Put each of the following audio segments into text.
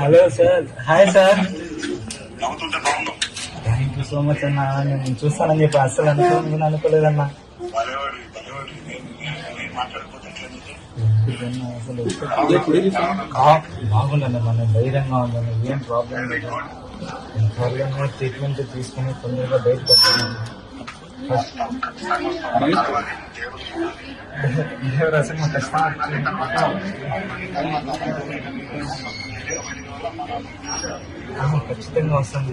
Hello sir, hi sir. Thank you so much అన్న. నేను చూస్తానని చెప్పి అసలు అనుకోలేదన్నా. అసలు బాగుండండి, మన ధైర్యంగా ఉందండి, ఏం ప్రాబ్లం లేదు. త్వరగా ట్రీట్మెంట్ తీసుకుని తొందరగా బయటకు వస్తాను. దేవరాశంగా ఖచ్చితంగా వస్తాను.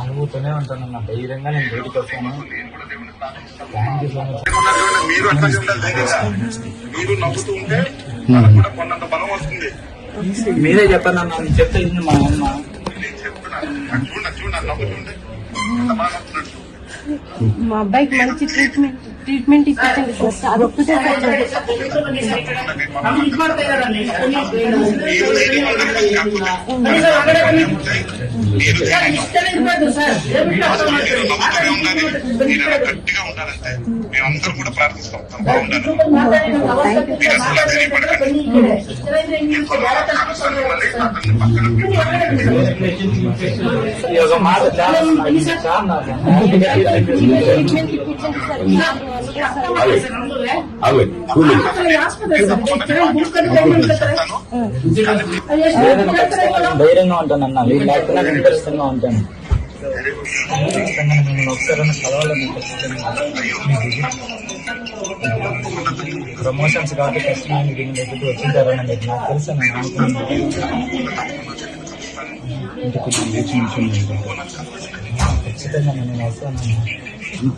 అనుభూతూనే ఉంటానన్న, ధైర్యంగా నేను బయటకు వస్తాను. Thank you so much. మీరే చెప్పండి అన్న, నేను చెప్తే మా అమ్మ. మా అబ్బాయికి మంచి ట్రీట్మెంట్ ఇప్పించండి సార్. అదొక్కటే గట్టిగా ఉండాలంటే మేమందరూ కూడా ప్రార్థిస్తాం. ధైర్యంగా ఉంటానన్నా, వీళ్ళు లేకపోతే నేను ఖచ్చితంగా ఉంటాను. నేను ఒకసారి కలవాలని ప్రమోషన్స్ కాబట్టి కష్టంగా దీని దగ్గరికి వచ్చింటారని నాకు తెలుసు. ఖచ్చితంగా నేను వస్తాను.